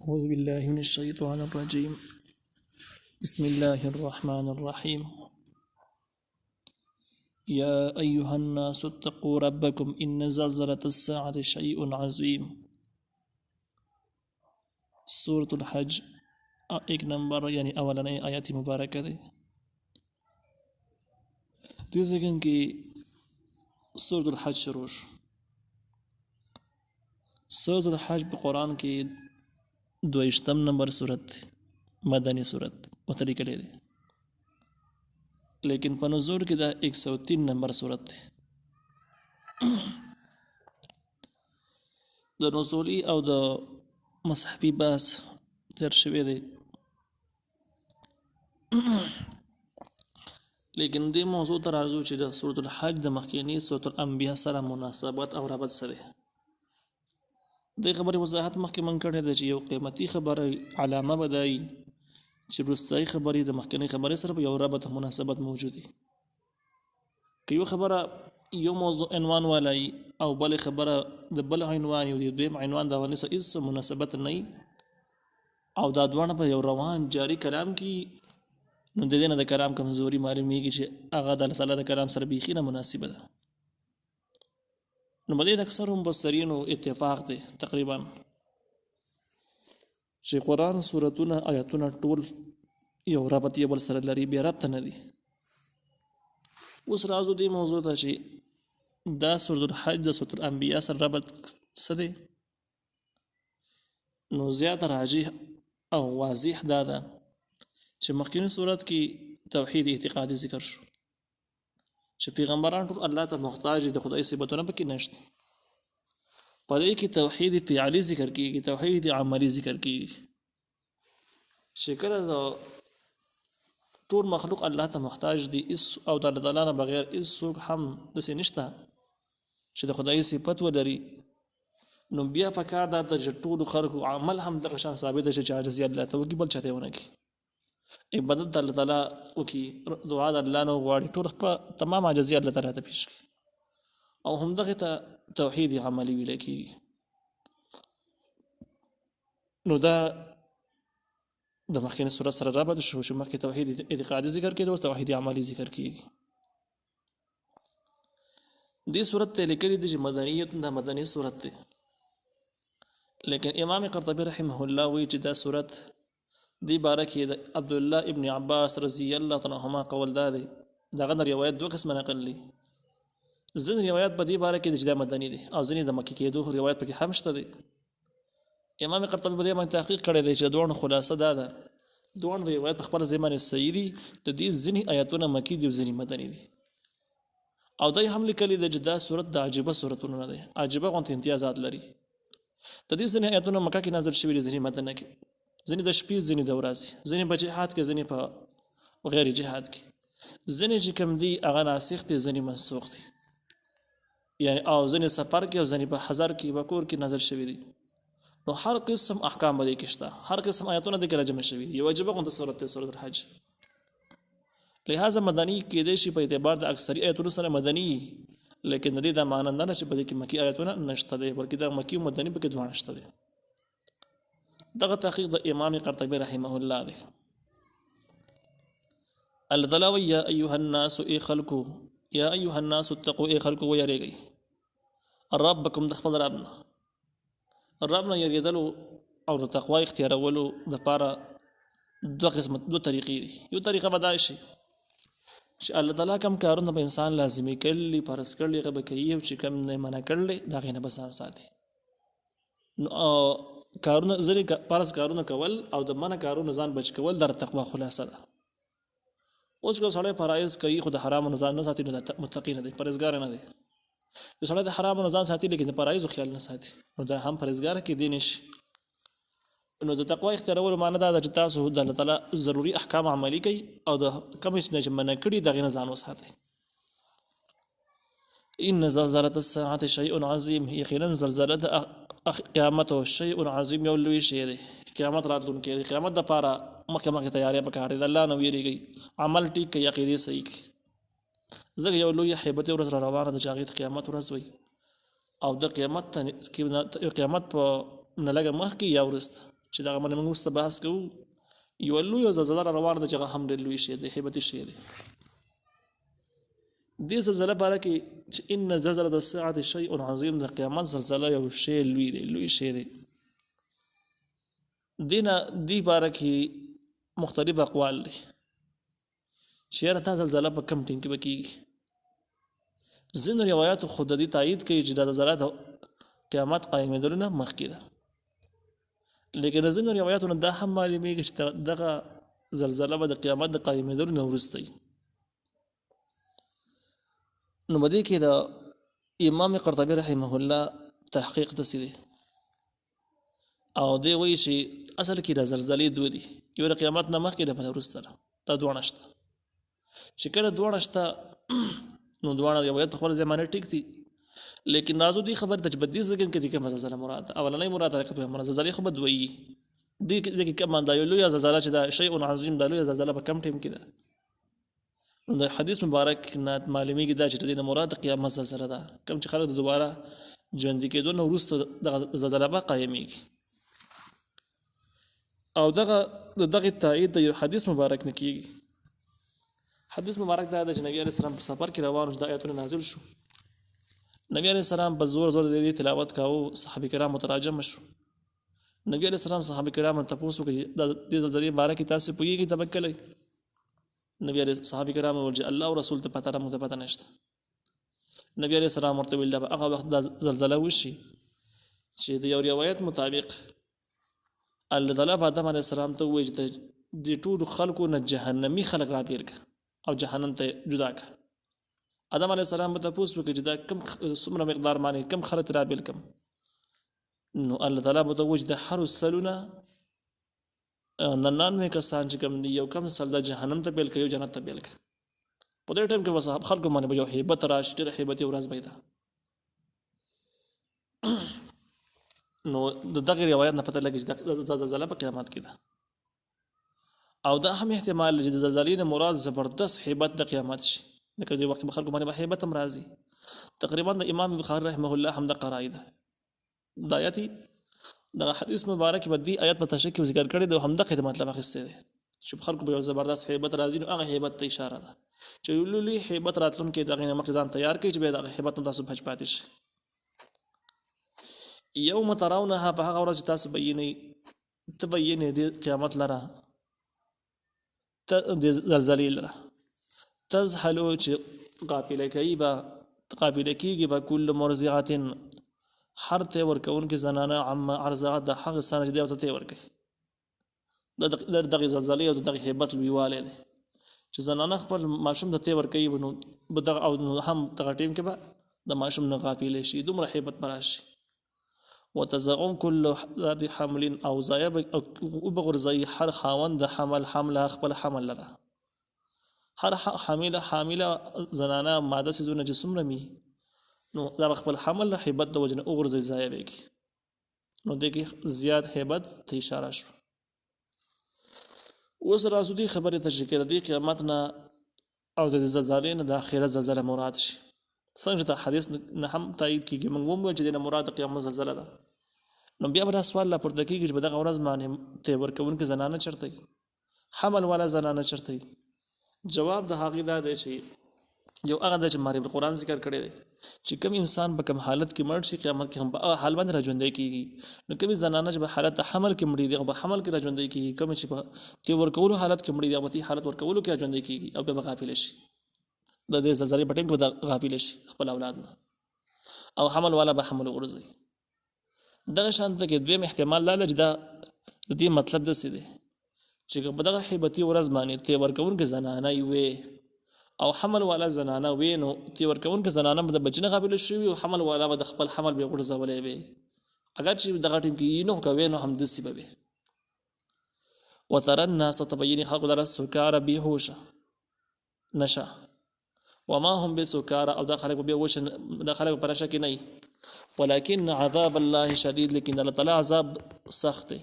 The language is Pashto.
أعوذ بالله من الشيطان الرجيم. بسم الله الرحمن الرحيم. يا أيها الناس اتقوا ربكم إن زلزلة الساعة شيء عظيم. سورة الحج ایک نمبر یعنی اولنی آیات مبارکه دی. دې ځکه کې سورة الحج شروع شو. سورة الحج په قرآن کې 22 نمبر سورت دی، مدنی سورت ورته لیکلی دی، لیکن په نزول کې دا 103 نمبر سورت دی. د نزولی او د مصحفی بحث تیر شوی دی، لیکن دې موضوع ته راځو چې د سورة الحج د مخکینی سورة الانبیاء سره مناسبت او ربط سره د خبرې وضاحت مخکې من کړی دی چې یو قیمتي خبره علامه بدایي چې وروستۍ خبرې د مخکینی خبرې سره یو ربط مناسبت موجود دی. که یو خبره یو موضوع عنوان ولای او بل خبره د بل عنوان یو دویم عنوان د ونې سره هیڅ مناسبت نه او دا دوانه په یو روان جاری کلام کې، نو د دې نه د کلام کمزوري معلومیږي چې هغه د الله تعالی د کلام سره بیخي نه مناسبه ده. نو باندې اکثر مفسرینو اتفاق دی تقریبا چې قرآن سورتونه آیاتونه ټول یو ربط یې بل سره لري، بې ربط نه دي. اوس راځو دې موضوع ته چې دا سورة الحج د سورة الانبیاء سره ربط څه دی. نو زیات راجح او واضح دا ده چې مخکینی صورت کې توحید اعتقادي ذکر شو چې پیغمبران ټول الله ته محتاج دي، د خدای صفاتونه پکې نشته. په دې کې توحید فعلی ذکر کیږي، توحید عملی ذکر کیږي چې کله ټول مخلوق الله ته محتاج دي او د الله تعالی نه بغیر هیڅوک هم داسې نشته چې د خدای صفت ولري. نو بیا پکار دا د ټولو خلکو عمل هم دغه شان ثابت شي چې عاجزي الله ته وکړي، بل چاته ونه کړي. عبادت د الله تعالی وکړي، دعا د الله نه غواړي، ټول خپل تمام عاجزي الله تعالی ته پیش کړي، او همدغه ته توحید عملی ویل کېږي. نو دا د مخکینی سورت سره رابط شو چې مخکې توحید اعتقادي ذکر کېده، اوس توحید عملی ذکر کېږي. دې سورت ته لیکلي دي چې مدنیت دا مدني سورت دی، لیکن امام قرطبي رحمه الله وایي چې دا سورت دی باره کې د عبد الله ابن عباس رضی الله تعالی عنهما قول دا دی. دغه روایت دوه قسمه نقل لري. ځینې روایت په دې باره کې چې دا مدني دی او ځینې د مکې کېدو روایت پکې هم شته دی. امام قرطبي په دې باندې تحقیق کړی دی چې دوه خلاصه دا ده، دوه روایت په خپل ځای باندې صحیح دي. د دې ځینې آیاتونه مکی دي او ځینې مدني دي، او دای هم لیکلي دی چې دا سورت د عجیبه سورتونو نه دی، عجیبه غونډه امتیازات لري. د دې ځینې آیاتونه مکه کې نازل شوي دي، ځینې مدنه کې، ځینې د شپې، ځینې د ورځې، ځینې په جهاد کې، ځینې په غیر جهاد کې، ځینې چې کوم دي هغه ناسخ دي، ځینې منسوخ دي، یعنی او ځینې سفر کې او ځینې په حضر کې په کور کې نازل شوي دي. نو هر قسم احکام به دې کې شته، هر قسم آیاتونه دې کې راجمع شوي دي. یو عجیبه غونډه سورت دی سورۃ الحج، لہذا مدني کېدای شي په اعتبار د اکثري آیاتونو سره مدني، لیکن د دې دا معنی نه چې په دې کې مکی آیاتونه نشته دي، بلکې دا مکی او مدني پکې دواړه شته دي. دغه تحقیق د امام قرطبي رحمه الله دی. الله تعالی وی یا ایها الناس ای خلقو، یا ایها الناس اتقوا ای خلقو ویریږئ ربکم د خپل ربنا. ربنا یریدلو او د تقوا اختیارولو دپاره دوه طریقې دي. یو طریقه به دا شي چې الله تعالی کوم کارونه به انسان لازمي کړي، فرض کړي، هغه به کوي، او چې کوم نه منع کړي د هغې نه به ځان ساتي. نو کارونه ځینې فرض کارونه کول او د منع کارونه ځان بچ کول د تقوا خلاصه ده. اوس که سړی فرایض کوي خو د حرامو نه ځان نه ساتي، نو د متقی نه دی، پرهیزګار نه دی. یو سړی د حرامو نه ځان ساتي لیکن د فرایضو خیال نه ساتي، نو دا هم پرهیزګار کېدی نه شي. نو د تقوا اختیارولو معنی دا ده چې تاسو د الله تعالی ضروري احکام عملي کوئ او د کوم چې منع کړي د هغې نه ځان وساتئ. ان زلزلة الساعة شیء عظیم، یقینا زلزله د قیامت او شیء عظیم یو لوی شی دی. قیامت راتلونکی دی، قیامت دپاره مخکې تیاری پکار دی. د الله نه ویریږئ، عمل ټیک کړئ، عقیدې صحیح کړئ. ځکه یو لوی هیبتي ورځ را روانه ده چې هغې ته قیامت ورځ وایي، او د قیامت په نه لږه مخکې یا وروسته چې دا باندې موږ مست بحث کوو یو لوی زلزله روانه ده چې هغه هم ډېر لوی شی دی هیبتي شی دی دې زلزله باره کې چې ان زلزله الساعة شیء عظیم د قیامت زلزله یو شی لوی شی دی دې باره کې مختلف اقوال دي چې دا زلزله په کم ټیم کې به کېږي ځینو روایاتو خود دې تایید کوي چې دا زلزله د قیامت قایمېدلو نه مخکې ده لیکن ځینو روایاتو نه دا هم معلومیږي چې دغه زلزله به د قیامت د قایمېدلو نه وروسته وي نو په دې کې د امام قرطبي رحمه الله تحقیق داسې دی او دی وایي چې اصل کې د زلزلې دوه دي یو د قیامت نه مخکې د بل وروسته ده دا دواړه شته چې کله دواړه شته نو دواړه روایت په خپل زمانه ټیک دي لیکن راځو دې خبر ته چې بدې ځکه کې د کومه زلزله مراد اولنۍ مراد راکته مراد زلزلې خو بد وایي دې کې کوم دا یو لوی زلزله چې دا شیء عظیم دا لوی زلزله په کم ټیم کې ده نو د حدیث مبارک نه معلومیږي دا چې د مراد قیامت زلزله ده کوم چې خلک دوباره ژوند کېدو نو وروسته د زلزله به قایمېږي او دغه تایید د حدیث مبارک نه کیږي حدیث مبارک دا د نبی عليه السلام په سفر کې روان شو د آیاتونه نازل شو نبی عليه السلام په زور د تلاوت کاوه صحابه کرام متراجم شو نبی عليه السلام صحابه کرام ته پوښتنه کوي د زلزلې باره کې تاسو پوهیږئ تبکلئ نبی عليه صحابه کرام ورجه الله او رسول ته پته مو ته پته نشته نبی عليه السلام ورته ویل دا هغه وخت د زلزلہ وشي چې د یو روایت مطابق الله تعالی آدم علیه السلام ته وایي چې د ټول خلکو نه جهنمی خلق را بیر او جهنم ته جدا ک آدم علیه السلام ته پوښتنه وکړي چې دا کم څومره مقدار باندې کم خلک را بیر کم نو الله تعالی به ته وایي چې د هر سلونه 99 کسان چې کوم یو کم سل د جهنم ته بیل کوي جنت ته بیل کوي په دې ټیم کې وسه خلکو باندې به یو hebat راشي ډېر hebat ورځ پیدا نو دغه روایت نه پته لګی چې د زلزلہ په قیامت کې ده او دا هم احتمال چې د زلزلې نه مراد زبردست hebat د قیامت شي لکه د وخت خلکو باندې به hebat هم راځي تقریبا د امام بخاری رحمه الله هم د قرائد د آیاتي د حدیث مبارک باندې آیات په تشکیل ذکر کړی دی هم د مطلب اخیسته دی چې خلکو به زبردست hebat راځي نو هغه hebat ته اشاره ده چې لولي hebat راتلون کې دغه مخ ځان تیار کړي چې به دغه hebat تاسو بچ پاتې شي یوم ترونها په هغه ورځ تاسو تبینې د قیامت لره د زلزلې لره تزحلو چې قافله کېږي به کل مرضعه هر ته ورکون کې زنانه عما عرضه د حق سنه دی او ته ورکي دغه زلزلې او دغه hebat لویواله دي چې زنانه خپل ماشوم د ته ورکي نو بدغه او هم دغه ټیم کې به د ماشوم نه قافله شي دومره hebat براشي وتزعون كل ذات حمل او زایب او بغرزي هر خاوند حمل خپل حمل لره هر حامله زنانه ماده سيزونه جسم رمي نو دا خپل حمل له hebat د وجنه اوغرزي زایب کی نو دغه زیات hebat ته اشاره شو اوس راځو دي خبره تشکر دي قیامت نه او د زلزلې نه د اخرت زلزلہ مراد شي څنګه ته حدیث نه هم تایید کیږي موږ هم چې د مراد قیامت زلزلہ ده نو بیا به سوال لا پورته کیږي چې دغه ورځ باندې ته ورکون کې زنانه چرته حمل والا زنانه چرته جواب د هغه دا دی چې یو هغه د چې ماری قرآن ذکر کړی دی چې کوم انسان په کوم حالت کې مړ شي قیامت کې هم په حال باندې راځوندې کیږي نو کوم زنانه چې په حالت حمل کې مړي دي او په حمل کې راځوندې کیږي کوم چې په تی ورکولو حالت کې مړي دي او په حالت ورکولو کې راځوندې کیږي او به غافل شي د دې زلزلې په ټیم کې غافل شي خپل اولاد نه او حمل والا به حمل ورزي دغه شانته کې دویم احتمال لاله چې دا د دې مطلب د څه دی چې په دغه hebat ورځ باندې تی ورکون کې زنانه وي او حمل والا زنانه وینو تی ورکون کې زنانه د بچنه قابل شي او حمل والا د خپل حمل به غړځولې وي اگر چې دغه ټیم کې نو کوي نو هم دسی به وترى الناس تبين خلق در السكار بهوشه نشا وما هم بسكار او داخل بهوشه داخل پرشه کې نه ولكن عذاب الله شديد لیکن الله تعالی عذاب سخت